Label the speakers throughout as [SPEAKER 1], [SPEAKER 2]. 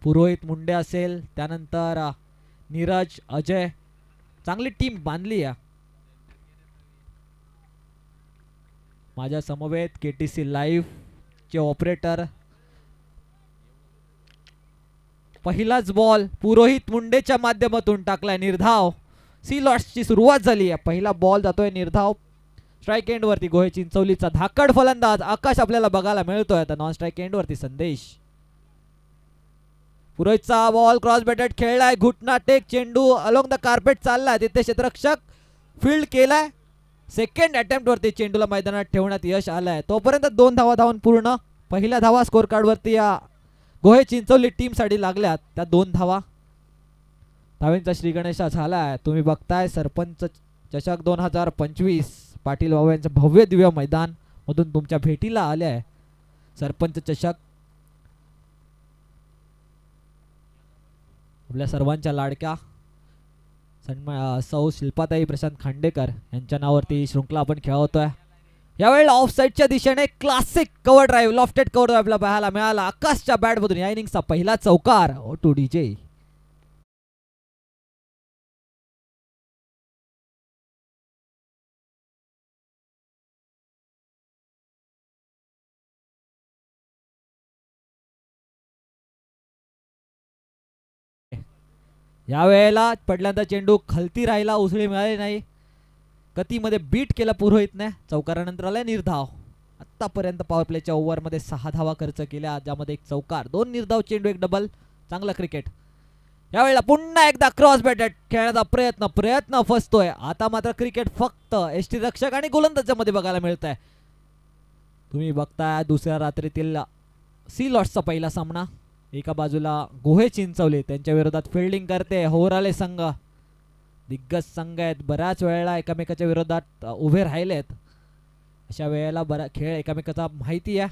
[SPEAKER 1] पुरोहित मुंडे असेल, त्यानंतर नीरज, अजय, चांगली टीम बांधली आहे. माझ्या समवेत KTC लाईव्ह चे ऑपरेटर. पहिलाच बॉल पुरोहित मुंडेच्या माध्यमातून टाकलाय निर्धाव. सी लॉट्सची सुरुवात झाली आहे. पहिला बॉल जातोय निर्धाव. स्ट्राईक एंड वरती गोहे चिंचवलीचा धाकड फलंदाज आकाश आपल्याला बघायला मिळतोय. आता नॉन स्ट्राईक एंड वरती संदेश. पुरोहितचा बॉल क्रॉस बॅटेड खेळलाय. घुटना टेक चेंडू अलोंग द कार्पेट चाललाय. तिथे क्षेत्ररक्षक फील्ड केलाय. सेकंड अटेम्प्ट वरती चेंडूला मैदानात ठेवण्यात यश आलंय. तोपर्यंत 2 धावा धावून पूर्ण. पहिल्या धावा स्कोर कार्ड वरती या गोहे चिंचवली टीम साठी लागल्यात. त्या 2 धावा. धावेंचा श्री गणेशा झालाय. तुम्ही बघताय सरपंच चषक 2025 पाटील बाबा यांचं भव्य दिव्य मैदान मधून तुमच्या भेटीला आले आहे. सरपंच चषक आपल्या सर्वांच्या लाडक्या सौ शिल्पाताई प्रशांत खांडेकर यांच्या नावावरती श्रृंखला आपण खेळवतोय. यावेळेला ऑफ साईडच्या दिशेने classic cover drive lofted cover ड्राईव्हला पाहायला मिळाला. आकाशच्या बॅटमधून या इनिंगचा पहिला चौकार. O2 DJ. यावेळेला पडल्यानंतर चेंडू खालती राहिला. उसळी मिळाली नाही. गतीमध्ये बीट केला पुरोहितने. चौकारानंतर आला निर्धाव. आतापर्यंत पॉवर प्लेच्या ओव्हरमध्ये 6 धावा खर्च केल्या, ज्यामध्ये 1 चौकार, 2 निर्धाव चेंडू, 1 डबल. चांगला क्रिकेट. यावेळेला पुन्हा एकदा क्रॉस बॅटेड खेळण्याचा प्रयत्न फसतोय. आता मात्र क्रिकेट फक्त एसटी रक्षक आणि गोलंदाजामध्ये बघायला मिळत आहे. तुम्ही बघताय दुसऱ्या रात्रीतील सी लॉट्सचा पहिला सामना. एका बाजूला गोहे चिंचवले त्यांच्या विरोधात फिल्डिंग करते होराले संघ. दिग्गज संघ आहेत. बऱ्याच वेळेला एकमेकाच्या विरोधात उभे राहिलेत. अशा वेळेला बरा खेळ एकमेकाचा माहिती आहे.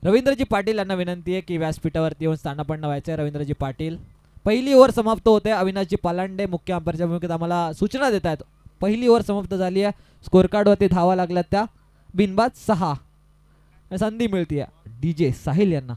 [SPEAKER 1] रवींद्रजी पाटील यांना विनंती आहे की व्यासपीठावरती येऊन स्थानापन्न व्हायचे. रवींद्रजी पाटील. पहिली ओव्हर समाप्त होते. अविनाशजी पालांडे मुख्य अंपायरच्या भूमिकेत आम्हाला सूचना देत आहेत. पहिली ओव्हर समाप्त झाली आहे. स्कोर कार्डवरती धावा लागल्यात त्या बिनबाद 6. संधी मिळते DJ साहिल यांना.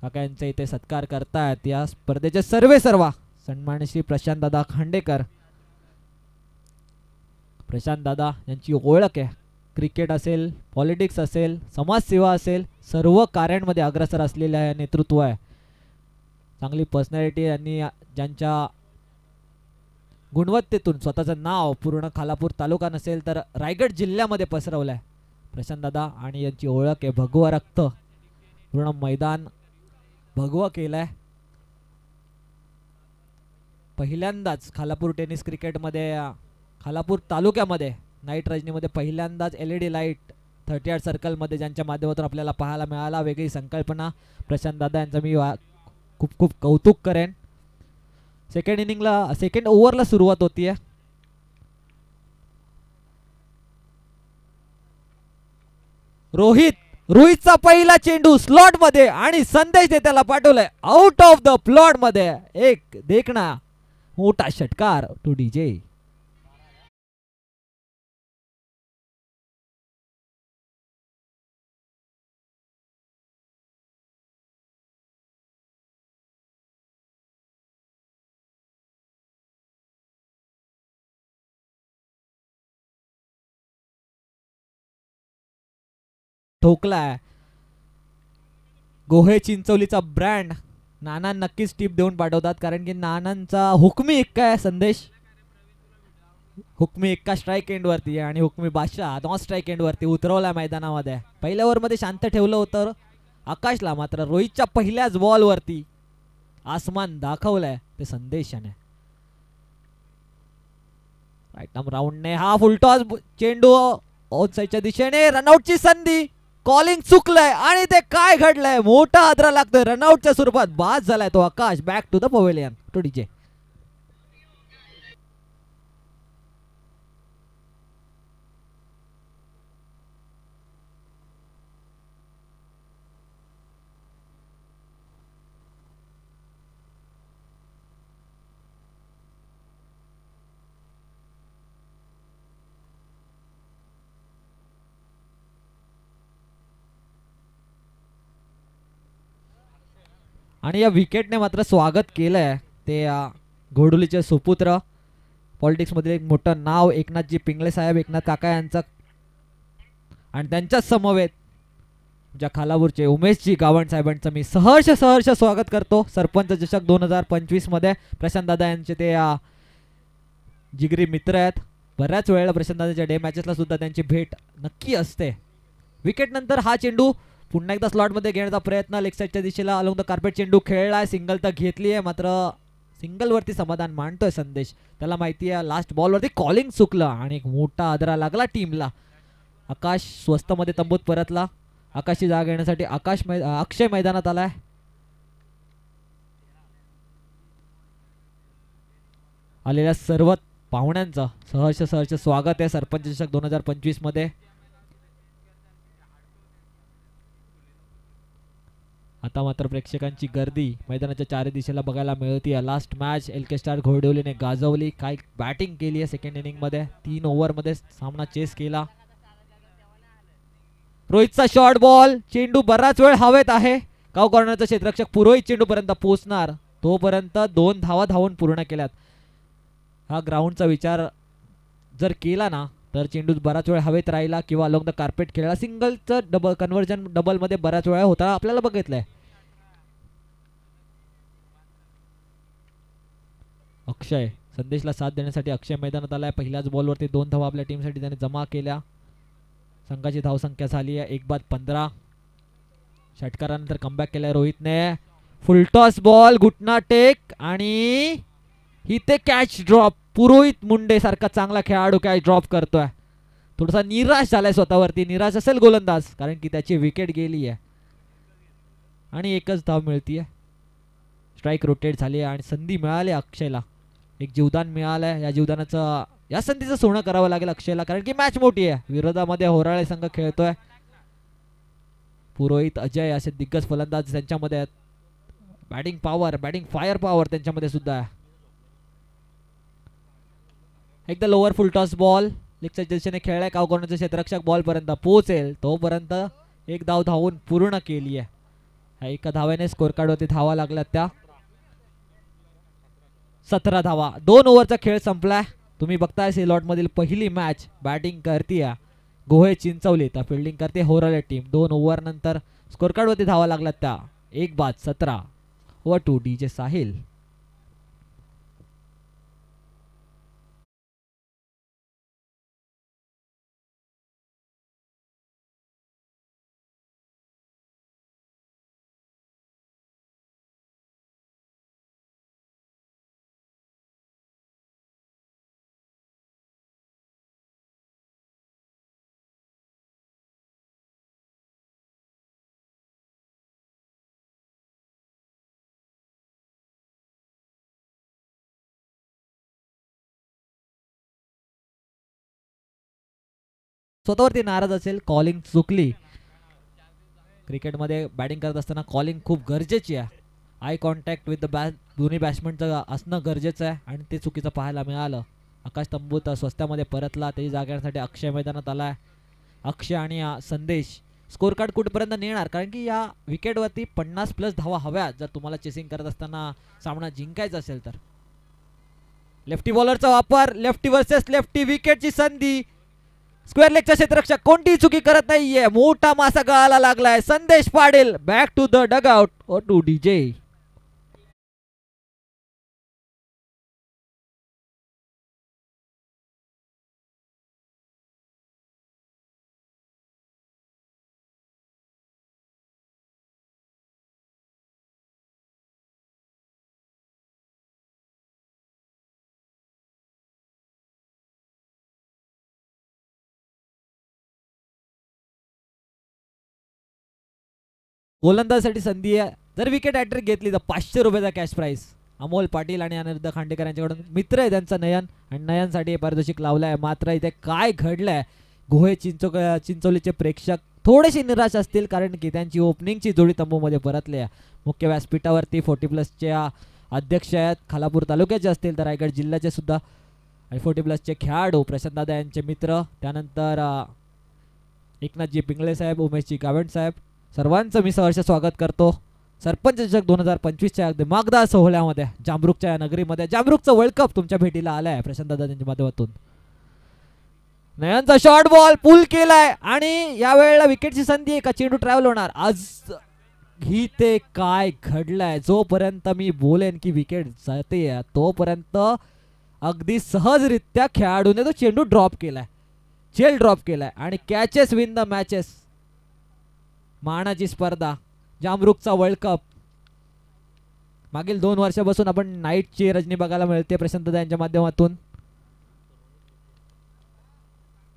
[SPEAKER 1] काका यांचा इथे सत्कार करतायत. या स्पर्धेचे सर्वा सन्माननीय श्री प्रशांत दादा खांडेकर. प्रशांत दादा यांची ओळख आहे. क्रिकेट असेल, पॉलिटिक्स असेल, समाजसेवा असेल, सर्व कार्यांमध्ये अग्रसर असलेले नेतृत्व आहे. चांगली पर्सनॅलिटी. यांनी ज्यांच्या गुणवत्तेतून स्वतःचं नाव पूर्ण खालापूर तालुका नसेल तर रायगड जिल्ह्यामध्ये पसरवलं आहे. प्रशांत दादा आणि यांची ओळख आहे भगवा रक्त. पूर्ण मैदान भगवा केलंय. पहिल्यांदाच खालापूर टेनिस क्रिकेटमध्ये खालापूर तालुक्यामध्ये नाईट रजनीमध्ये पहिल्यांदाच LED लाईट 38 सर्कलमध्ये ज्यांच्या माध्यमातून आपल्याला पाहायला मिळाला. वेगळी संकल्पना. प्रशांत दादा यांचं मी खूप खूप कौतुक करेन. सेकंड ओव्हरला सुरुवात होतीये. रोहितचा पहिला चेंडू स्लॉट मध्ये आणि संदेश त्याला पाठवलाय आउट ऑफ द प्लॉट मध्ये. एक देखना मोठा षटकार टू DJ. ठोकलाय. गोहे चिंचवलीचा ब्रँड नाना नक्कीच टीप देऊन पाठवतात, कारण की नानांचा हुकमी एक्का आहे संदेश. हुकमी एक्का स्ट्राईक एंड वरती आणि हुकमी बादशाह नॉन स्ट्राईक एंड वरती उतरवला मैदानामध्ये. पहिल्या ओव्हरमध्ये शांत ठेवलं होतं आकाशला, मात्र रोहितच्या पहिल्याच बॉल वरती आसमान दाखवलाय ते संदेश याने. राईट आर्म राऊंडने हा फुलटॉस चेंडू ऑफ साईडच्या दिशेने. रनआउटची संधी. कॉलिंग चुकलंय आणि ते काय घडलंय. मोठा आदरा लागतोय. रनआउटच्या स्वरूपात बाद झालाय तो Akash. Back to the pavilion to DJ. आणि या विकेटने मात्र स्वागत केलंय ते घोडुलीचे सुपुत्र, पॉलिटिक्स मध्ये एक मोठं नाव, एकनाथजी पिंगळे साहेब, एकनाथ काका यांचं, आणि त्यांच्याच समवेत ज्या खालापूरचे उमेशजी गावंड साहेबांचं मी सहर्ष स्वागत करतो. सरपंच चषक 2025 मध्ये प्रशांत दादा यांचे ते जिगरी मित्र आहेत. बऱ्याच वेळेला प्रशांत दादाच्या डे मॅचेसला सुद्धा त्यांची भेट नक्की असते. विकेट नंतर हा चेंडू पुन्हा एकदा स्लॉट मध्ये घेण्याचा प्रयत्न, लेग साईडच्या दिशेला अलोंग द कार्पेट चेंडू खेळलाय, सिंगल तर घेतली आहे, मात्र सिंगल वरती समाधान मांडतोय संदेश. त्याला माहिती आहे लास्ट बॉल वरती कॉलिंग चुकलं आणि एक मोठा आदरा लागला टीमला. आकाश स्वस्त मध्ये तंबूत परतला. आकाशची जागा घेण्यासाठी अक्षय मैदानात आलाय. आलेल्या सर्व पाहुण्यांचं सहर्ष स्वागत आहे सरपंच चषक 2025 मध्ये. आता मात्र प्रेक्षकांची गर्दी मैदानाच्या चारही दिशेला बघायला मिळते. लास्ट मॅच एलके स्टार घोडवलीने गाजवली. काय बॅटिंग केली आहे सेकंड इनिंग मध्ये. 3 ओव्हर मध्ये सामना चेस केला. रोहितचा शॉर्ट बॉल, चेंडू बराच वेळ हवेत आहे. काव कॉर्नरचा क्षेत्ररक्षक पुरोहित चेंडू पर्यंत पोहोचणार तोपर्यंत 2 धावा धावून पूर्ण केल्यात. हा ग्राउंडचा विचार जर केला ना तर चेंडू बराच वेळ हवेत राहिला किंवा अलोंग द कार्पेट खेळला. सिंगलचं डबल कन्व्हर्जन डबल मध्ये बराच वेळा होता आपल्याला बघितलंय. अक्षय संदेशला साथ देण्यासाठी अक्षय मैदानात आलाय. पहिल्याच बॉलवरती 2 धावा आपल्या टीमसाठी त्याने जमा केल्या. संघाची धावसंख्या झाली आहे 1-15. षटकारानंतर कमबॅक केलाय रोहितने. फुलटॉस बॉल, घुटना टेक आणि इथे कॅच ड्रॉप. पुरोहित मुंडे सारखा चांगला खेळाडू कॅच ड्रॉप करतोय. थोडासा निराश झालाय स्वतःवरती. निराश असेल गोलंदाज कारण की त्याची विकेट गेली आहे आणि एकच धाव मिळतीये. स्ट्राईक रोटेट झाली आणि संधी मिळाली अक्षयला. एक जीवदान मिळालंय. या जीवदानाचं या संधीचं सोनं करावं लागेल अक्षयला कारण की मॅच मोठी आहे. विरोधामध्ये होराळे संघ खेळतोय. पुरोहित, अजय असे दिग्गज फलंदाज त्यांच्यामध्ये आहेत. Batting power, batting fire power त्यांच्यामध्ये सुद्धा आहे. एकदा लोअर फुलटॉस बॉल लेगच्या दिशेने खेळलाय. काव कॉर्नरचे क्षेत्ररक्षक बॉल पर्यंत पोहोचेल तोपर्यंत 1 धाव धावून पूर्ण केली आहे. एका धाव्याने स्कोर कार्ड वरती धावा लागल्या त्या 17 धावा. 2 ओव्हरचा खेळ संपलाय. तुम्ही बघताय सिलॉट मधील पहिली मॅच. बॅटिंग करते गोहे चिंचवली तर फिल्डिंग करते होराळे टीम. 2 ओव्हर नंतर स्कोर कार्ड वरती धावा लागल्या त्या 1-17. Over two DJ Sahil. स्वतःवरती नाराज असेल, कॉलिंग चुकली. क्रिकेटमध्ये बॅटिंग करत असताना कॉलिंग खूप गरजेची आहे. आय कॉन्टॅक्ट विथ द दोन्ही बॅट्समनचं असणं गरजेचं आहे आणि ते चुकीचं पाहायला मिळालं. आकाश तंबूत स्वस्तामध्ये परतला. त्याची जागण्यासाठी अक्षय मैदानात आलाय. अक्षय आणि संदेश स्कोर कार्ड कुठपर्यंत नेणार कारण की या विकेटवरती 50+ धावा हव्या जर तुम्हाला चेसिंग करत असताना सामना जिंकायचा असेल तर. लेफ्टी बॉलरचा वापर, लेफ्टी वर्सेस लेफ्टी, विकेटची संधी. स्क्वेअर लेगचा क्षेत्ररक्षक कोणतीही चुकी करत नाहीये. मोठा मासा गळाला लागलाय. Sandesh Patil back to the dugout. Oh to DJ. गोलंदाजासाठी संधी आहे. जर विकेट हॅट्रिक घेतली तर 500 रुपयाचा कॅश प्राइस. अमोल पाटील आणि अनिरुद्ध खांडेकर यांच्याकडून मित्र आहे त्यांचा नयन आणि नयनसाठी पारितोषिक लावलाय. मात्र इथे काय घडलंय गोहे चिंचोलीचे प्रेक्षक थोडेसे निराश असतील कारण की त्यांची ओपनिंगची जोडी तंबूमध्ये परतली आहे. मुख्य व्यासपीठावरती 40+ अध्यक्ष आहेत. खालापूर तालुक्याचे असतील तर रायगड जिल्ह्याचे सुद्धा आणि 40+ खेळाडू प्रशांत दादा यांचे मित्र. त्यानंतर एकनाथजी पिंगळे साहेब, उमेशजी गावंड साहेब, सर्वांचं मी सहर्ष स्वागत करतो. सरपंच चषक 2025च्या अगदी मागदा सोहळ्यामध्ये जामरुकच्या या नगरीमध्ये जामरुकचं वर्ल्ड कप तुमच्या भेटीला आलाय प्रशांत दादा यांच्या माध्यमातून. नयनचा शॉर्ट बॉल पुल केलाय आणि या वेळेला विकेटची संधी आहे का चेंडू ट्रॅव्हल होणार. आज ही ते काय घडलंय, जोपर्यंत मी बोलेन की विकेट जाते तोपर्यंत अगदी सहजरित्या खेळाडूने तो चेंडू ड्रॉप केलाय, झेल ड्रॉप केलाय आणि कॅचेस विन द मॅचेस. मानाची स्पर्धा जामरुकचा वर्ल्ड कप मागील 2 वर्षापासून आपण नाईटची रजनी बघायला मिळते प्रशांत यांच्या माध्यमातून.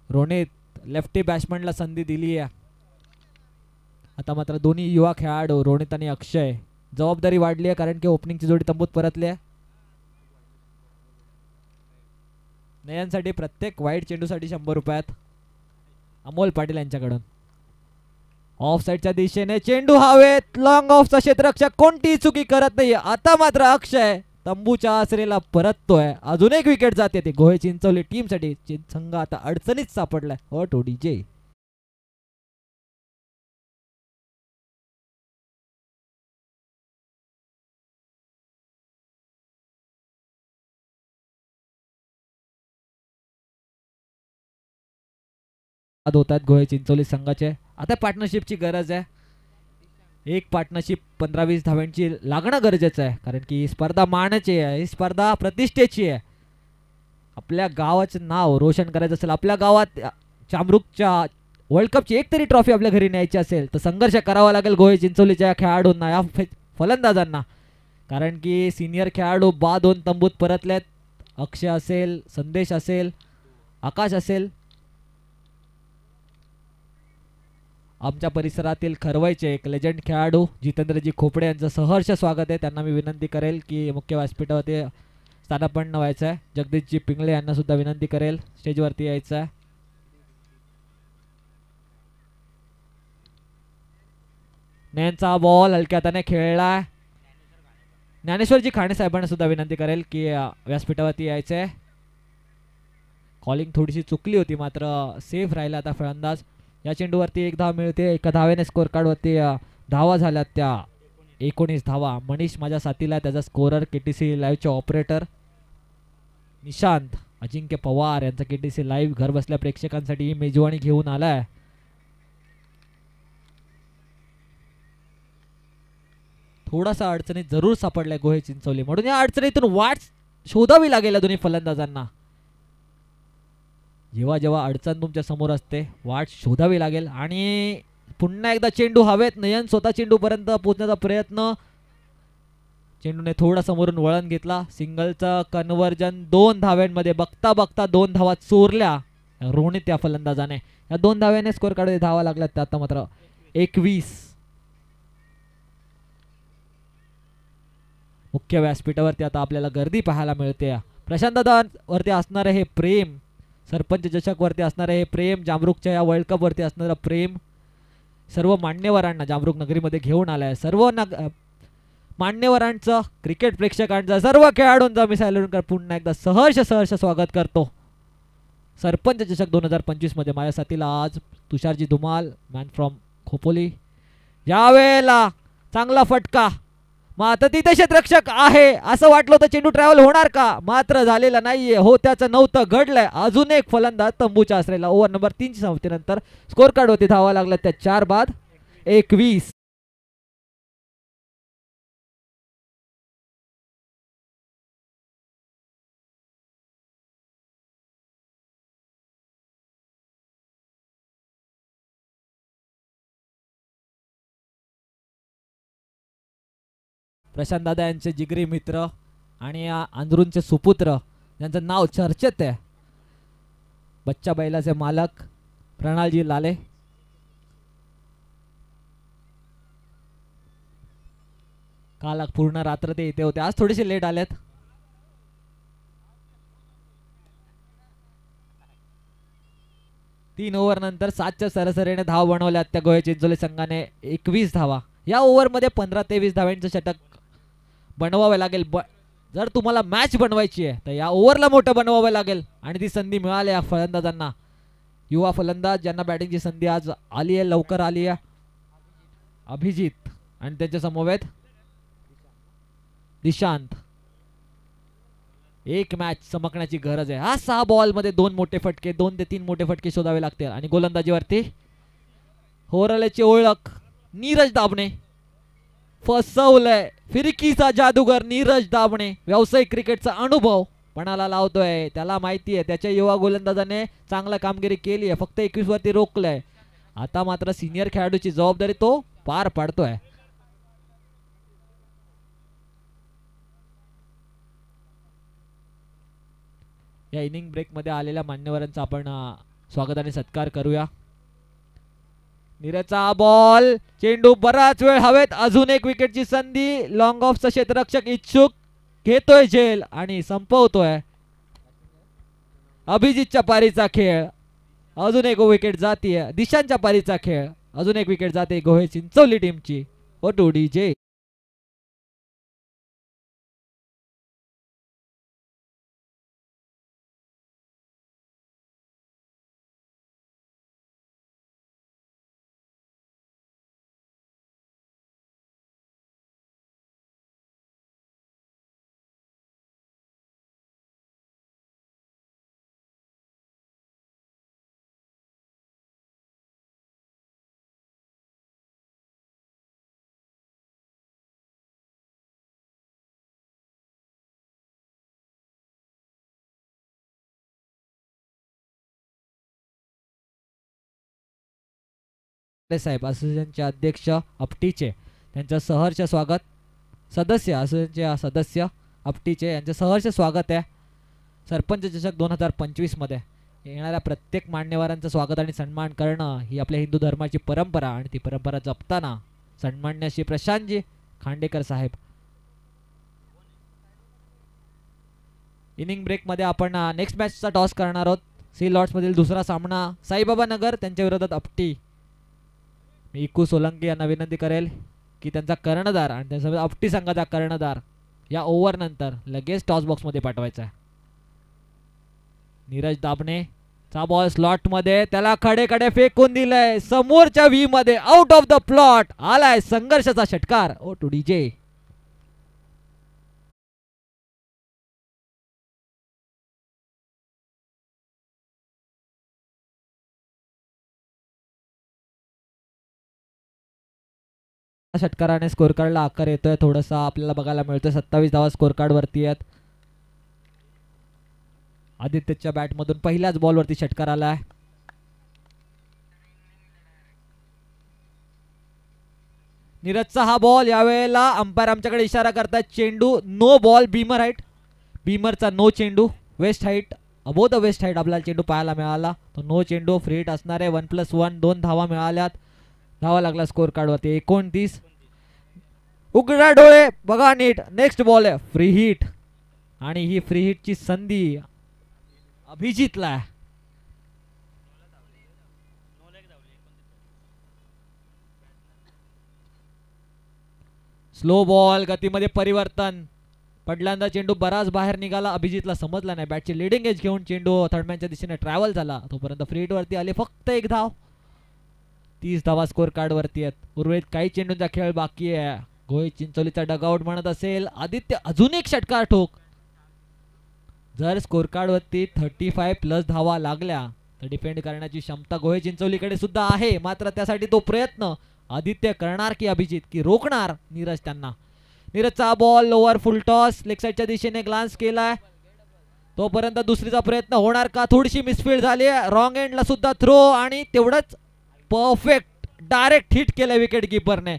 [SPEAKER 1] रोनित लेफ्टी बॅट्समनला संधी दिली आहे. आता मात्र दोन्ही युवा खेळाडू रोनित आणि अक्षय जबाबदारी वाढली आहे कारण की ओपनिंगची जोडी तंबूत परतली आहे. नयनसाठी प्रत्येक वाईट चेंडूसाठी 100 रुपयात अमोल पाटील यांच्याकडून. ऑफ साइडच्या दिशेने चेंडू हवेत, लॉंग ऑफचा क्षेत्ररक्षक कोणतीही चुकी करत नाही. आता मात्र अक्षय तंबूच्या आसरेला परततोय. अजून एक विकेट जाते ती गोहे चिंचवली टीमसाठी. संघ आता अडचणीत सापडलाय. हॉट ओडीजे होत आहेत गोहे चिंचोली संघाचे. आता पार्टनरशिपची गरज आहे. एक पार्टनरशिप 15-20 धाव्यांची लागणं गरजेचं आहे कारण की ही स्पर्धा मानाची आहे, ही स्पर्धा प्रतिष्ठेची आहे. आपल्या गावाचं नाव रोशन करायचं असेल, आपल्या गावात जामरुकच्या वर्ल्ड कपची एक तरी ट्रॉफी आपल्या घरी न्यायची असेल तर संघर्ष करावा लागेल गोहे चिंचोलीच्या खेळाडूंना, या फलंदाजांना. कारण की सिनियर खेळाडू 2 तंबूत परतलेत. अक्षय असेल, संदेश असेल, आकाश असेल. आमच्या परिसरातील खरवायचे एक लेजंड खेळाडू जितेंद्रजी खोपडे यांचं सहर्ष स्वागत आहे. त्यांना मी विनंती करेल की मुख्य व्यासपीठावरती स्थानापन्न व्हायचं आहे. जगदीशजी पिंगळे यांना सुद्धा विनंती करेल स्टेजवरती यायचं आहे. नयनचा बॉल हलक्या हाताने खेळला. ज्ञानेश्वरजी खाणे साहेबांना सुद्धा विनंती करेल की व्यासपीठावरती यायचं आहे. कॉलिंग थोडीशी चुकली होती मात्र सेफ राहिला आता फलंदाज. या चेंडूवरती 1 धाव मिळते. एका धावेने स्कोर कार्डवरती धावा झाल्यात त्या 19 धावा. मनीष माझ्या साथीला, त्याचा स्कोरर केटीसी लाईव्हचे ऑपरेटर निशांत अजिंक्य पवार यांचा केटीसी लाईव्ह घर बसल्या प्रेक्षकांसाठी ही मेजवानी घेऊन आलाय. थोडासा अडचणीत जरूर सापडलाय गोहे चिंचवली, म्हणून या अडचणीतून वाट शोधावी लागेल दोन्ही फलंदाजांना. जेव्हा जेव्हा अडचण तुमच्या समोर असते वाट शोधावी लागेल. आणि पुन्हा एकदा चेंडू हवेत. नयन स्वतः चेंडूपर्यंत पोहोचण्याचा प्रयत्न. चेंडूने थोडा समोरून वळण घेतला. सिंगलचं कन्वर्जन 2 धाव्यांमध्ये बघता बघता 2 धावा चोरल्या रोनित या फलंदाजाने. या 2 धाव्याने स्कोर काढून धावा लागल्यात. त्या आता मात्र 21. मुख्य व्यासपीठावरती आता आपल्याला गर्दी पाहायला मिळते. प्रशांत दादांवरती असणारे हे प्रेम, सरपंच चषक वरती असणारे हे प्रेम, जामरुकच्या या वर्ल्ड कप वरती असणारं प्रेम सर्व मान्यवरांना जामरुक नगरीमध्ये घेऊन आलाय. सर्व मान्यवरांचं, क्रिकेट प्रेक्षकांचं, सर्व खेळाडूंचा मी सॅल्यूट पुन्हा एकदा सहर्ष स्वागत करतो. सरपंच चषक 2025 मध्ये माझ्या साथीला आज तुषारजी धुमाल, मॅन फ्रॉम खोपोली. यावेळेला चांगला फटका. मग आता तिथे क्षेत्ररक्षक आहे असं वाटलं होतं चेंडू ट्रॅव्हल होणार का, मात्र झालेलं नाहीये. हो त्याचं नव्हतं, घडलंय. अजून एक फलंदाज तंबूच्या आसरेला. ओव्हर नंबर 3 ची समाप्तीनंतर स्कोर कार्ड होती धावा लागल्या त्या 4 बाद 21. प्रशांत दादा यांचे जिगरी मित्र आणि आंध्रूंचे सुपुत्र ज्यांचं नाव चर्चेत आहे, बच्चा बैलाचे मालक प्रणालजी लाले. काल पूर्ण रात्र ते इथे होते, आज थोडेसे लेट आलेत. तीन ओव्हर नंतर 7च्या सरासरीने धाव बनवल्यात त्या गोहे चिंचोली संघाने. 21 धावा. या ओव्हरमध्ये 15 ते 20 धाव्यांचं षटक बनवावे लागेल. जर तुम्हाला मॅच बनवायची आहे तर या ओव्हरला मोठं बनवावं लागेल आणि ती संधी मिळाली या फलंदाजांना. युवा फलंदाज ज्यांना बॅटिंगची संधी आज आली आहे, लवकर आली आहे, अभिजित आणि त्यांच्या समवेत दिशांत. एक मॅच चमकण्याची गरज आहे. हा 6 बॉल मध्ये 2 मोठे फटके, 2 ते 3 मोठे फटके शोधावे लागतील. आणि गोलंदाजीवरती होरलेची ओळख नीरज दाबणे. फसवलंय. फिरकीचा जादूगर नीरज दाबणे. व्यावसायिक क्रिकेटचा अनुभव पणाला लावतोय. त्याला माहिती आहे त्याच्या युवा गोलंदाजाने चांगला कामगिरी केली आहे, फक्त 21 वरती रोखलंय. आता मात्र सिनियर खेळाडूची जबाबदारी तो पार पाडतोय. या इनिंग ब्रेक मध्ये आलेल्या मान्यवरांचा आपण स्वागत आणि सत्कार करूया. नीरजचा बॉल, चेंडू बराच वेळ हवेत. अजून एक विकेटची संधी. लॉंग ऑफचा क्षेत्ररक्षक इच्छुक, घेतोय झेल आणि संपवतोय. अभिजितच्या पारीचा खेळ. अजून एक विकेट जातीय. दिशांच्या पारीचा खेळ. अजून एक विकेट जाते गोहे चिंचवली टीमची. ओ टू डीजे. साहेब असोसिएशनचे अध्यक्ष आपटीचे त्यांचं सहर्ष स्वागत. सदस्य असोसिएशनचे सदस्य आपटीचे यांचे सहर्ष स्वागत आहे. सरपंच चषक 2025 मध्ये येणाऱ्या प्रत्येक मान्यवरांचं स्वागत आणि सन्मान करणं ही आपल्या हिंदू धर्माची परंपरा, आणि ती परंपरा जपताना सन्मान्य श्री प्रशांतजी खांडेकर साहेब. इनिंग ब्रेक मध्ये आपण नेक्स्ट मॅचचा टॉस करणार आहोत. सी लॉर्ड्स मधील दुसरा सामना साईबाबा नगर त्यांच्या विरोधात आपटी. मी इकू सोलंकी यांना विनंती करेल की त्यांचा कर्णधार आणि त्यांच्या आपटी संघाचा कर्णधार या ओव्हर नंतर लगेच टॉस बॉक्स मध्ये पाठवायचा आहे. नीरज दाबणे चा बॉल स्लॉट मध्ये, त्याला खडे खडे फेकून दिलंय. समोरच्या व्ही मध्ये आउट ऑफ द प्लॉट आलाय संघर्षाचा षटकार. Oh to DJ. षटकाराने स्कोर कार्डला आकार येतोय. थोडासा आपल्याला बघायला मिळतोय. 27 धावा स्कोर कार्ड वरती आहेत. आदित्यच्या बॅट मधून पहिल्याच बॉल वरती षटकार आलाय. नीरजचा हा बॉल, यावेळेला अंपायर आमच्याकडे इशारा करतात चेंडू नो बॉल. बीमर हाईट, बीमरचा नो चेंडू. Waist height, above the waist height आपल्याला चेंडू पाहायला मिळाला. तो नो चेंडू. फ्री हिट असणार आहे. 1+1 2 धावा मिळाल्यात. धावा लागला स्कोर कार्ड वरती 29. उघडा डोळे बघा नीट. नेक्स्ट बॉल आहे फ्री हिट, आणि ही फ्री हिटची संधी अभिजितला. स्लो बॉल, गतीमध्ये परिवर्तन. पडल्यांदा चेंडू बराच बाहेर निघाला. अभिजितला समजला नाही. बॅटची लिडिंग एज घेऊन चेंडू थर्डमॅनच्या दिशेने ट्रॅव्हल झाला. तोपर्यंत फ्री हिट वरती आले फक्त एक धाव. 30 धावा स्कोर कार्ड वरती आहेत. उर्वरित काही चेंडूंचा खेळ बाकी आहे. गोहे चिंचोलीचा डगआउट म्हणत असेल आदित्य अजून एक षटकार ठोक. जर स्कोर कार्ड वरती 35+ धावा लागल्या तर डिफेंड करण्याची क्षमता गोहे चिंचोलीकडे सुद्धा आहे. मात्र त्यासाठी तो प्रयत्न आदित्य करणार की अभिजित, की रोखणार नीरज त्यांना. नीरजचा ball lower full toss, leg साइडच्या दिशेने ग्लान्स केलाय. तोपर्यंत दुसरीचा प्रयत्न होणार का? थोडीशी मिसफील्ड झाली. रॉंग एंडला सुद्धा थ्रो, आणि तेवढंच परफेक्ट डायरेक्ट हिट केलं विकेट कीपरने.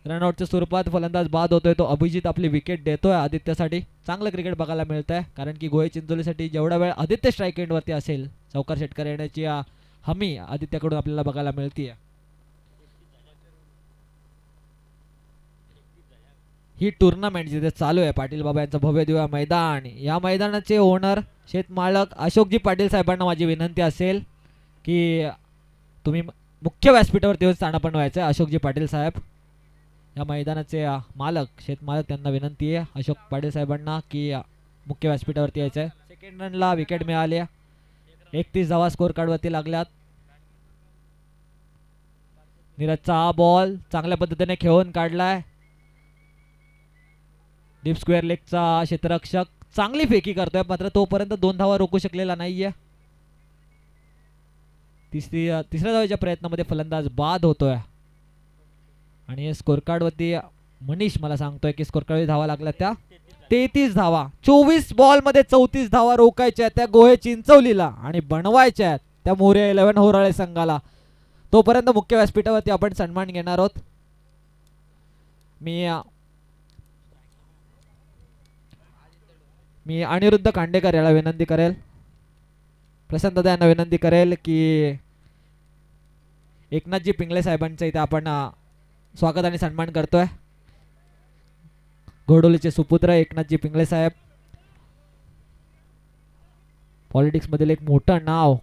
[SPEAKER 1] रनआउटच्या स्वरूपात फलंदाज बाद होतोय. तो अभिजित आपली विकेट देतोय. आदित्यसाठी चांगलं क्रिकेट बघायला मिळतंय, कारण की गोहे चिंचोलीसाठी जेवढा वेळ आदित्य स्ट्राईक एंड वरती असेल, चौकार षटकार येण्याची हमी आदित्यकडून आपल्याला बघायला मिळतीये. ही टुर्नामेंट जिथे चालू आहे पाटील बाबा यांचं भव्य दिव्य मैदान, या मैदानाचे ओनर शेतमालक अशोकजी पाटील साहेबांना माझी विनंती असेल की तुम्ही मुख्य व्यासपीठावरती येऊन स्थानापन्न व्हायचं आहे. अशोकजी पाटील साहेब या मैदानाचे मालक, शेतमालक, त्यांना विनंती आहे अशोक पाटील साहेबांना की मुख्य व्यासपीठावरती यायचं आहे. सेकंड रनला विकेट मिळाली. 31 धावा स्कोर कार्डवरती लागल्यात. नीरजचा हा बॉल चांगल्या पद्धतीने खेळून काढलाय. डीप स्क्वेअर लेगचा क्षेत्ररक्षक चांगली फेकी करतोय, मात्र तोपर्यंत 2 धावा रोखू शकलेला नाहीये. तिसऱ्या धावेच्या प्रयत्नामध्ये फलंदाज बाद होतोय आणि स्कोर कार्ड वरती मनीष मला सांगतोय की स्कोर कार्ड धावा लागल्या त्या 33 धावा. 24 बॉल मध्ये 34 धावा रोखायच्या त्या गोहे चिंचवलीला आणि बनवायच्या आहेत त्या मोरया 11 होराळे संघाला. तोपर्यंत मुख्य व्यासपीठावरती आपण सन्मान घेणार आहोत. मी अनिरुद्ध कांडेकर याला विनंती करेल, प्रशांत दादा यांना विनंती करेल की एकनाथजी पिंगळे साहेबांचं इथे आपण स्वागत आणि सन्मान करतोय. घोडोलीचे सुपुत्र एकनाथजी पिंगळे साहेब, पॉलिटिक्स मधील एक मोठं नाव.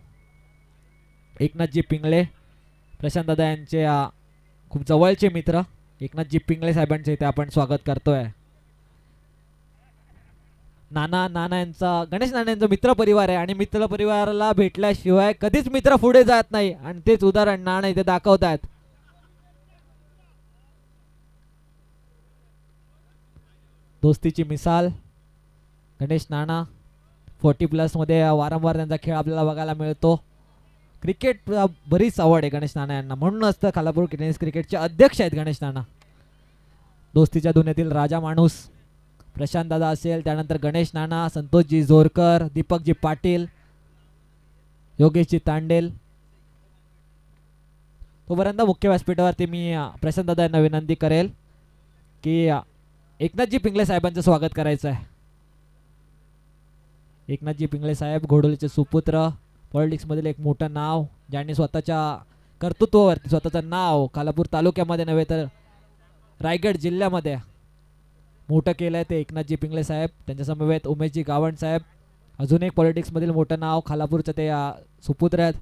[SPEAKER 1] एकनाथजी पिंगळे प्रशांत दादा यांचे खूप जवळचे मित्र एकनाथजी पिंगळे साहेबांचे इथे आपण स्वागत करतोय. नाना यांचा गणेश नाना यांचा मित्र परिवार आहे आणि मित्र परिवाराला भेटल्याशिवाय कधीच मित्र पुढे जात नाही आणि तेच उदाहरण नाना इथे दाखवतात. दोस्तीची मिसाल गणेश नाना. 40+ मध्ये वारंवार त्यांचा खेळ आपल्याला बघायला मिळतो. क्रिकेट बरीच आवड आहे गणेश नाना यांना, म्हणूनच तर खालापूर टेनिस क्रिकेटचे अध्यक्ष आहेत गणेश नाना. दोस्तीच्या दुनियेतील राजा माणूस प्रशांत दादा असेल, त्यानंतर गणेश नाना, संतोषजी जोरकर, दीपकजी पाटील, योगेशजी तांडेल. तोपर्यंत मुख्य व्यासपीठावरती मी प्रशांत दादा यांना विनंती करेल की एकनाथजी पिंगळे साहेबांचं स्वागत करायचं आहे. एकनाथजी पिंगळे साहेब घोडोलीचे सुपुत्र, पॉलिटिक्स मधील एक मोठं नाव, ज्यांनी स्वतःच्या कर्तृत्वावरती स्वतःचं नाव खालापूर तालुक्यामध्ये नव्हे तर रायगड जिल्ह्यामध्ये मोठं केलं आहे ते एकनाथजी पिंगळे साहेब. त्यांच्या समवेत उमेशजी गावंड साहेब, अजून एक पॉलिटिक्स मधील मोठं नाव खालापूरचं ते सुपुत्र आहेत.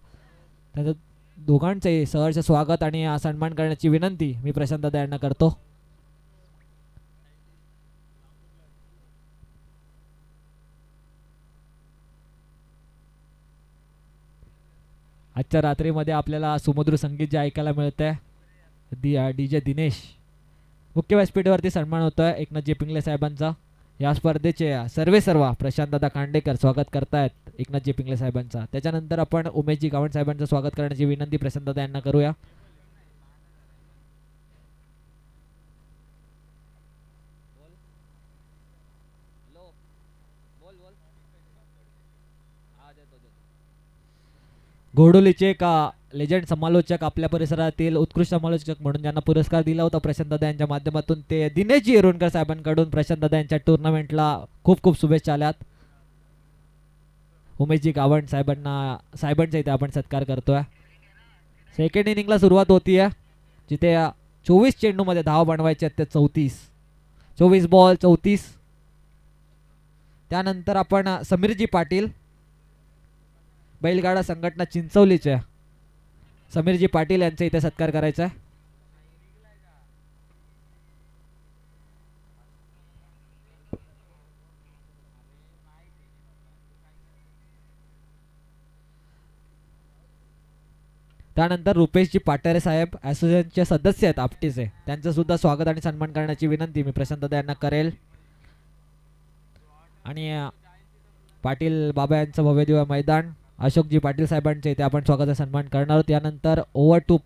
[SPEAKER 1] त्यांचं दोघांचंही सहर्ष स्वागत आणि सन्मान करण्याची विनंती मी प्रशांत दादा यांना करतो. आजच्या रात्रीमध्ये आपल्याला सुमधुर संगीत जे ऐकायला मिळतंय, DJ दिनेश. मुख्य व्यासपीठावरती सन्मान होतोय एकनाथजी पिंगळे साहेबांचा. या स्पर्धेचे सर्व प्रशांत दादा कांडेकर स्वागत करतायत एकनाथजी पिंगळे साहेबांचा. त्याच्यानंतर आपण उमेशजी गावंड साहेबांचं स्वागत करण्याची विनंती प्रशांत दादा यांना करूया. घोडोलीचे एक लेजंड समालोचक, आपल्या परिसरातील उत्कृष्ट समालोचक म्हणून ज्यांना पुरस्कार दिला होता प्रशांत दादा यांच्या माध्यमातून, ते दिनेशजी येरुणकर साहेबांकडून प्रशांत दादा यांच्या टुर्नामेंटला खूप खूप शुभेच्छा आल्यात. उमेशजी गावंड साहेबांचा इथे आपण सत्कार करतोय. सेकंड इनिंगला सुरुवात होतीये, जिथे 24 चेंडूमध्ये धावा बनवायचे आहेत ते 34. 24 बॉल 34. त्यानंतर आपण समीरजी पाटील, बैलगाडा संघटना चिंचवलीचे समीरजी पाटील यांचा इथे सत्कार करायचा आहे. त्यानंतर रुपेशजी पाटारे साहेब असोसिएशनचे सदस्य आहेत आपटीचे, त्यांचं सुद्धा स्वागत आणि सन्मान करण्याची विनंती मी प्रशांत दादा यांना करेल. आणि पाटील बाबा यांचं भव्य दिव्य मैदान, अशोकजी पाटील साहेबांचे इथे आपण स्वागत सन्मान करणार आहोत. यानंतर over to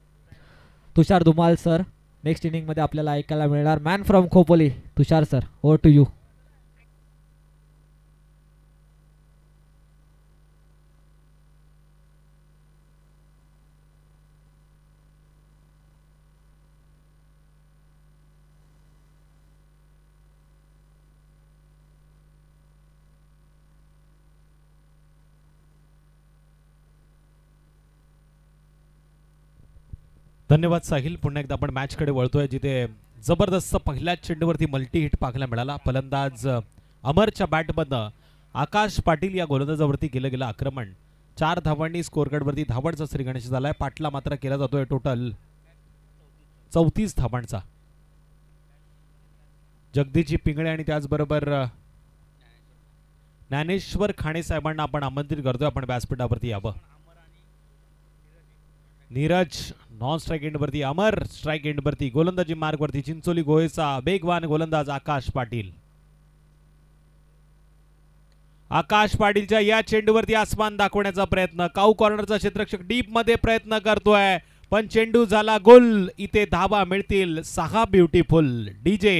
[SPEAKER 1] Tushar Dhumal sir. Next inning मध्ये आपल्याला ऐकायला मिळणार man from Khopoli Tushar sir. Over to you.
[SPEAKER 2] धन्यवाद साहिल. पुन्हा एकदा आपण मॅच कडे वळतोय, जिथे जबरदस्त पहिल्याच चेंडूवरती मल्टी हिट पाहायला मिळाला. फलंदाज अमरच्या बॅटमधनं आकाश पाटील या गोलंदाजावरती केलं गेलं आक्रमण. 4 धावांनी स्कोर कार्ड वरती धावांचा श्रीगणेश झालाय. पाटला मात्र केला जातोय टोटल 34 धावांचा. जगदीशजी पिंगळे आणि त्याचबरोबर ज्ञानेश्वर खाणे साहेबांना आपण आमंत्रित करतोय आपण व्यासपीठावरती यावं. नीरज नॉन स्ट्राईक एंडवरती अमर, स्ट्राईक एंडवरती गोलंदाजी मार्गवरती चिंचोली गोहेचा वेगवान गोलंदाज आकाश पाटील. आकाश पाटीलच्या या चेंडूवरती आसमान दाखवण्याचा प्रयत्न, काऊ कॉर्नरचा क्षेत्ररक्षक डीप मध्ये प्रयत्न करतोय, पण चेंडू झाला गोल. इथे धावा मिळतील 6 ब्युटिफुल. डीजे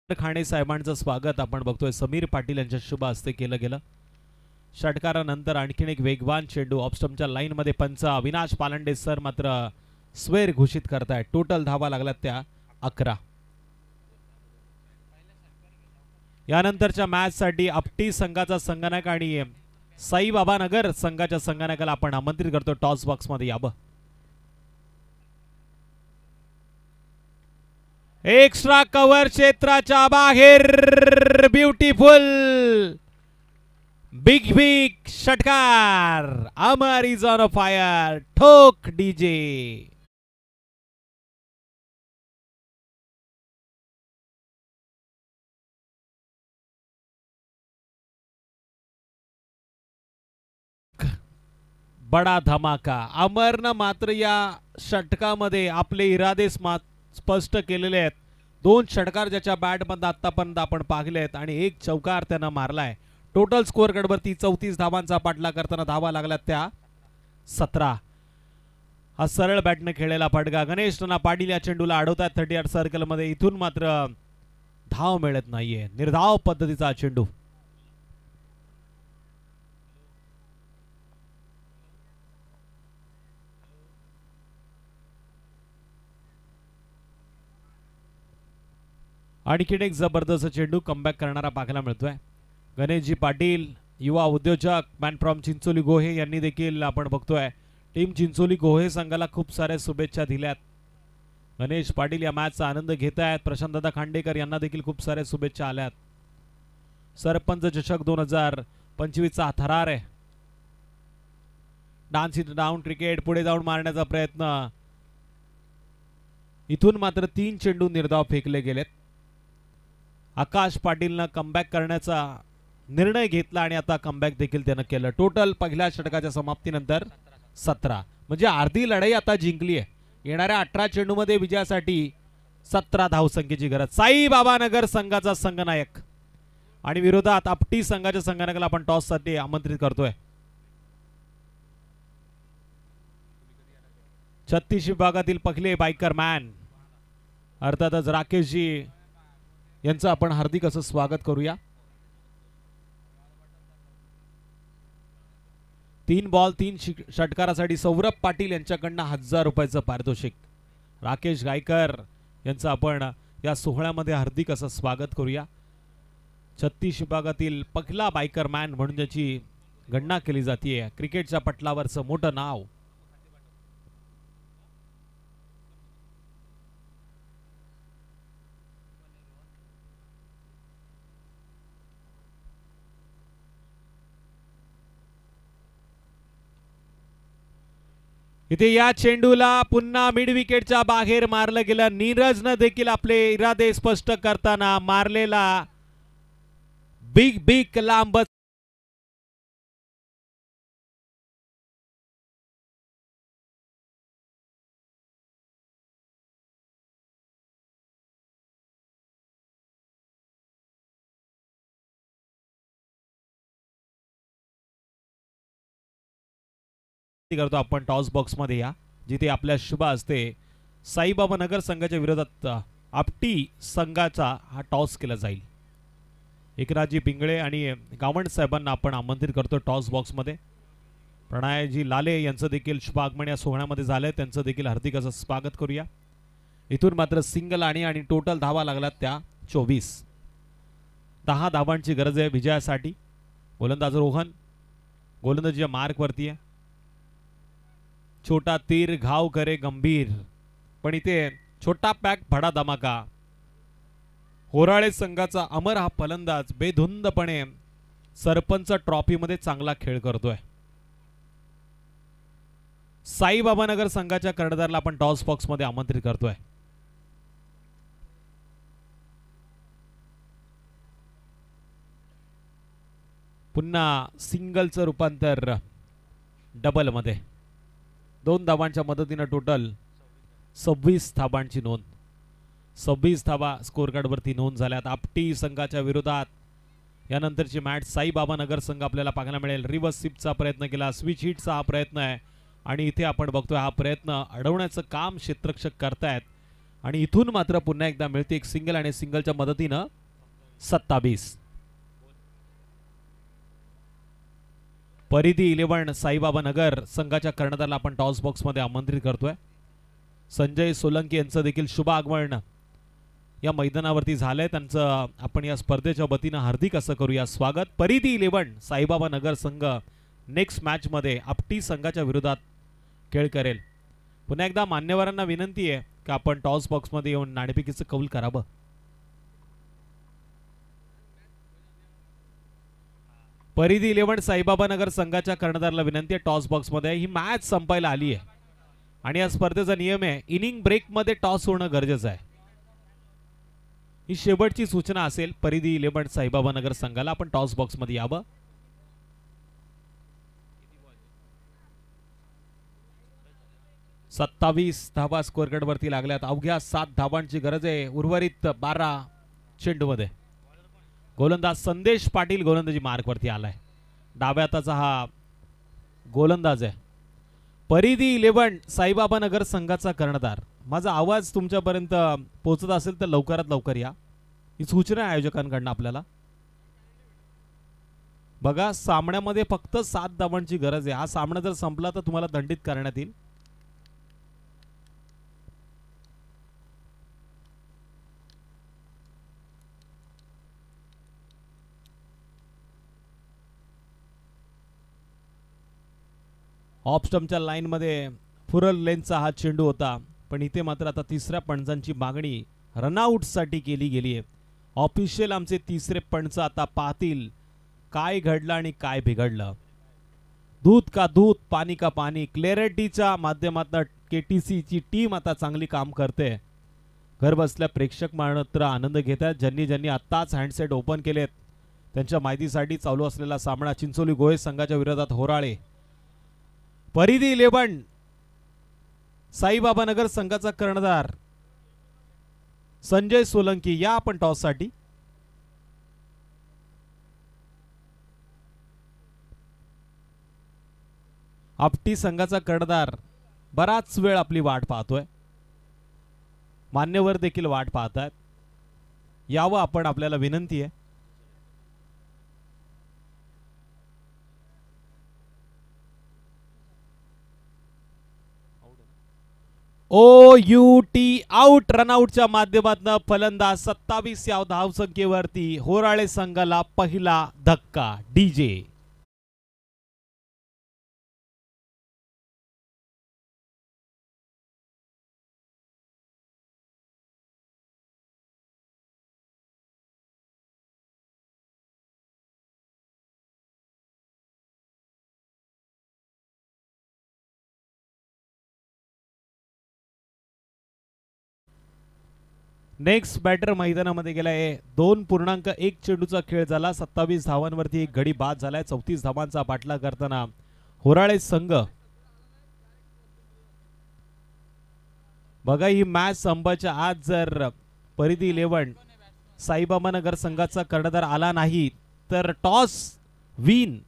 [SPEAKER 2] खाणे साहेबांचं स्वागत आपण बघतोय समीर पाटील यांच्या शुभ हस्ते केलं गेलं. षटकारानंतर आणखीन एक वेगवान चेंडू ऑफस्टंपच्या लाईन मध्ये पंच अविनाश पालंडे सर मात्र स्वेर घोषित करतायत. टोटल धावा लागल्यात त्या 11. यानंतरच्या मॅच साठी आपटी संघाचा संघनायक आणि साईबाबा नगर संघाच्या संघनायकाला आपण आमंत्रित करतो टॉस बॉक्स मध्ये यावं. एक्स्ट्रा कव्हर क्षेत्राच्या बाहेर ब्युटिफुल बिग बिग षटकार. अमर इज ऑन फायर. ठोक डीजे. बडा धमाका. अमरनं मात्र या षटकामध्ये आपले इरादे स्पष्ट केलेले आहेत. 2 षटकार ज्याच्या बॅटमध्ये आतापर्यंत आपण पाहिले आहेत आणि 1 चौकार त्यानं मारलाय. टोटल स्कोअर गडवरती 34 धावांचा पाठलाग करताना धावा लागल्यात त्या 17. हा सरळ बॅटने खेळलेला फटका. गणेश रना पाटील या चेंडूला अडवतात 38 सर्कल मध्ये. इथून मात्र धाव मिळत नाहीये. निर्धाव पद्धतीचा चेंडू. आणखीन एक जबरदस्त चेंडू कमबॅक करणारा पाहायला मिळतोय. गणेशजी पाटील युवा उद्योजक मॅन फ्रॉम चिंचोली गोहे यांनी देखील आपण बघतोय टीम चिंचोली गोहे संघाला खूप साऱ्या शुभेच्छा दिल्यात. गणेश पाटील या मॅचचा आनंद घेत आहेत. प्रशांतदादा खांडेकर यांना देखील खूप साऱ्या शुभेच्छा आल्यात. सरपंच चषक 2025 चा थरार आहे. डान्स इट डाऊन क्रिकेट पुढे जाऊन मारण्याचा प्रयत्न. इथून मात्र 3 चेंडू निर्धाव फेकले गेलेत. आकाश पाटीलनं कमबॅक करण्याचा निर्णय घेतला आणि आता कमबॅक देखील त्यानं केलं. टोटल पहिल्या षटकाच्या समाप्तीनंतर 17 म्हणजे अर्धी लढाई आता जिंकली आहे. येणाऱ्या 18 चेंडूमध्ये विजयासाठी 17 धावसंख्येची गरज. साईबाबा नगर संघाचा संघनायक आणि विरोधात आपटी संघाच्या संघनायकाला आपण टॉस साठी आमंत्रित करतोय. 36 विभागातील पहिले बायकर मॅन अर्थातच राकेशजी यांचं आपण हार्दिक असं स्वागत करूया. 3 बॉल 3 षटकारासाठी सौरभ पाटील यांच्याकडनं 1000 रुपयाचं पारितोषिक. राकेश गायकर यांचं आपण या सोहळ्यामध्ये हार्दिक असं स्वागत करूया. 36 विभागातील पहिला बायकर मॅन म्हणून ज्याची गणना केली जाते. क्रिकेटच्या पटलावरचं मोठं नाव. इथे या चेंडूला पुन्हा मिड विकेटच्या बाहेर मारलं गेलं. नीरजनं देखील आपले इरादे स्पष्ट करताना मारलेला बिग बिग लांब करतो आपण टॉस बॉक्स मध्ये या जिथे आपल्या शुभ असते साईबाबा नगर संघाच्या विरोधात आपटी संघाचा हा टॉस केला जाईल. एकराजी पिंगळे आणि गावंड साहेबांना आपण आमंत्रित करतो टॉस बॉक्स मध्ये. प्रणयजी लाले यांचं देखील शुभ आगमन या सोहळ्यामध्ये झालंय. त्यांचं देखील हार्दिक असं स्वागत करूया. इथून मात्र सिंगल आणि टोटल धावा लागल्यात त्या 24. 10 धावांची गरज आहे विजयासाठी. गोलंदाज रोहन गोलंदाजीच्या मार्क वरती आहे. छोटा तीर घाव करे गंभीर. पण इथे छोटा पॅक भडा धमाका. होराळे संघाचा अमर हा फलंदाज बेधुंदपणे सरपंच ट्रॉफी मध्ये चांगला खेळ करतोय. साईबाबा नगर संघाच्या कर्णधारला आपण टॉस बॉक्स मध्ये आमंत्रित करतोय. पुन्हा सिंगलचं रूपांतर डबल मध्ये 2 धावांच्या मदतीनं टोटल 26 धावांची नोंद. 26 धावा स्कोर कार्ड वरती नोंद झाल्यात आपटी संघाच्या विरोधात. यानंतरची मॅच साईबाबा नगर संघ आपल्याला पाहायला मिळेल. रिव्हर्स स्वीपचा प्रयत्न केला, स्विच हिटचा हा प्रयत्न आहे आणि इथे आपण बघतोय हा प्रयत्न अडवण्याचं काम क्षेत्ररक्षक करतायत आणि इथून मात्र पुन्हा एकदा मिळते एक सिंगल आणि सिंगलच्या मदतीनं 27. परिधी 11 साईबाबा नगर संघाच्या कर्णधारला आपण टॉस बॉक्स मध्ये आमंत्रित करतोय. संजय सोलंकी यांचं देखील शुभ आगमन या मैदानावरती झालंय. त्यांचं आपण या स्पर्धेच्या वतीनं हार्दिक असं करूया स्वागत. परिधी 11 साईबाबा नगर संघ नेक्स्ट मॅच मध्ये आपटी संघाच्या विरोधात खेळ करेल. पुन्हा एकदा मान्यवरांना विनंती आहे की आपण टॉस बॉक्स मध्ये येऊन नाणेफेकीचं कौल करावं. परिधी 11 साईबाबा नगर संघाच्या कर्णधारला विनंती आहे टॉस बॉक्स मध्ये. ही मॅच संपायला आली आहे आणि या स्पर्धेचा नियम आहे इनिंग ब्रेक मध्ये टॉस होणं गरजेचं आहे. ही शेवटची सूचना असेल परिधी 11 साईबाबा नगर संघाला आपण टॉस बॉक्स मध्ये यावं. सत्तावीस धावा स्कोअर कार्ड वरती लागल्यात. अवघ्या 7 धावांची गरज आहे उर्वरित 12 चेंडूमध्ये. गोलंदाज संदेश पाटील गोलंदाजी मार्क वरती आलाय. डाव्या हाताचा हा गोलंदाज आहे. परिधी 11 साईबाबा नगर संघाचा कर्णधार. माझा आवाज तुमच्यापर्यंत पोहोचत असेल तर लवकरात लवकर या. ही सूचना आहे आयोजकांकडून आपल्याला. बघा सामन्यामध्ये फक्त 7 धावांची गरज आहे. हा सामना जर संपला तर तुम्हाला दंडित करण्यात येईल. ऑफ स्टंपच्या लाईन मध्ये फुरल लेनचा हा चेंडू होता पण इथे मात्र आता तिसऱ्या पंचांची मागणी रनआउट साठी केली गेली आहे. ऑफिशियल आमचे तिसरे पंच आता पाहतील काय घडलं आणि काय बिघडलं. दूध का दूध पाणी का पाणी क्लॅरिटीच्या माध्यमातून केटीसी ची टीम आता चांगली काम करते. घर बसल्या प्रेक्षक मात्र आनंद घेत आहेत. ज्यांनी आत्ताच हँडसेट ओपन केलेत त्यांच्या माहितीसाठी चालू असलेला सामना चिंचोली गोहे संघाच्या विरोधात होराळे. परिधी 11 साईबाबा नगर संघाचा कर्णधार संजय सोलंकी या आपण टॉस साठी. आपटी संघाचा कर्णधार बराच वेळ आपली वाट पाहतोय. मान्यवर देखील वाट पाहतात. यावं आपण आपल्याला विनंती आहे. OUT आउट रनआउटच्या माध्यमातून फलंदाज 27 या धावसंख्येवरती होराळे संघाला पहिला धक्का. डीजे नेक्स्ट बॅटर मैदानामध्ये गेलाय. 2.1 चेंडूचा खेळ झाला. 27 धावांवरती एक गडी बाद झालाय. 34 धावांचा पाठलाग करताना होराळे संघ. बघा ही मॅच संपायच्या आज जर परिधी 11 साईबाबा नगर संघाचा कर्णधार आला नाही तर टॉस विन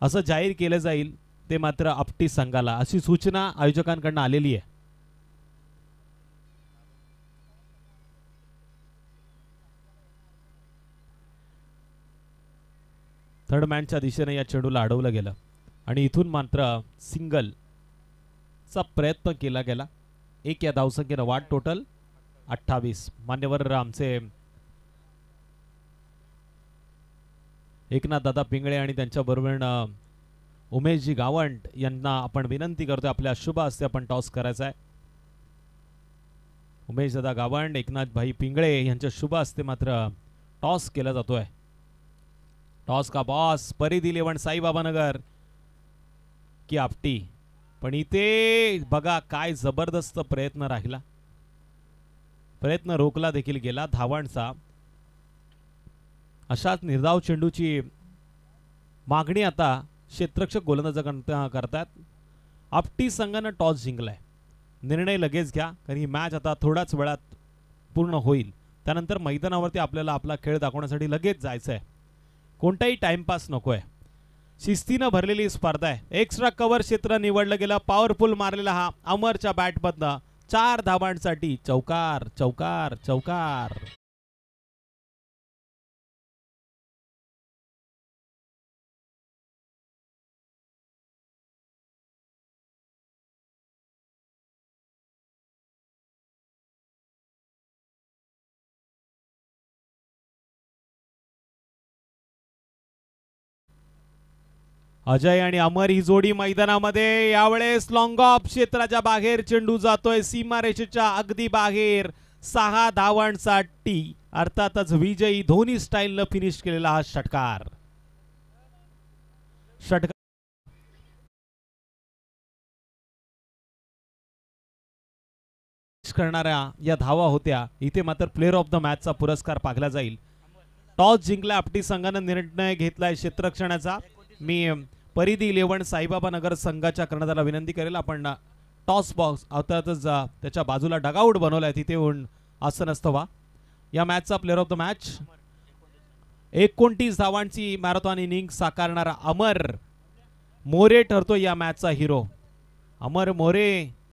[SPEAKER 2] असं जाहीर केलं जाईल. ते मात्र आपटी संघाला अशी सूचना आयोजकांकडून आलेली आहे. थर्ड मॅनच्या दिशेने या चेंडूला अडवलं गेलं आणि इथून मात्र सिंगल चा प्रयत्न केला गेला. 1 या धावसंख्येनं वाढ टोटल 28. मान्यवर आमचे एकनाथ दादा पिंगळे आणि त्यांच्या बरोबर उमेशजी गावंड यांना आपण विनंती करतोय आपल्या शुभ हस्ते आपण टॉस करायचा आहे. उमेश दादा गावंड एकनाथ भाई पिंगळे यांच्या शुभ हस्ते मात्र टॉस केला जातोय. टॉस का बॉस परिधी 11 साईबाबा नगर की आपटी. पण इथे बघा काय जबरदस्त प्रयत्न राहिला, प्रयत्न रोखला देखील गेला धावांचा. अशाच निर्धाव चेंडूची मागणी आता क्षेत्ररक्षक गोलंदाज करतात. आपटी संघानं टॉस जिंकलाय. निर्णय लगेच घ्या, कारण ही मॅच आता थोड्याच वेळात पूर्ण होईल. त्यानंतर मैदानावरती आपल्याला आपला खेळ दाखवण्यासाठी लगेच जायचं आहे. कोणताही टाइमपास नकोय. शिस्तीनं भरलेली स्पर्धा आहे. एक्स्ट्रा कव्हर क्षेत्र निवडलं गेलं. पॉवरफुल मारलेला हा अमरच्या बॅटमधनं 4 धावांसाठी चौकार चौकार चौकार. अजय आणि अमर ही जोडी मैदानामध्ये. यावेळेस लॉंग ऑफ क्षेत्राच्या बाहेर चेंडू जातोय, सीमारेषेच्या अगदी बाहेर. 6 धावांसाठी अर्थातच विजयी धोनी स्टाईलनं फिनिश केलेला हा षटकार. करणाऱ्या या धावा होत्या. इथे मात्र प्लेअर ऑफ द मॅचचा पुरस्कार पाहिला जाईल. टॉस जिंकला आपटी संघानं, निर्णय घेतलाय क्षेत्ररक्षणाचा. मी परिधी 11 साईबाबा नगर संघाच्या कर्णधाराला विनंती करेल, आपण टॉस बॉक्स अर्थातच त्याच्या बाजूला डगआउट बनवलाय, तिथे होऊन आसन असतं वा. या मॅचचा प्लेअर ऑफ द मॅच 29 धावांची मॅरेथॉन इनिंग साकारणारा अमर मोरे ठरतो या मॅचचा हिरो. अमर मोरे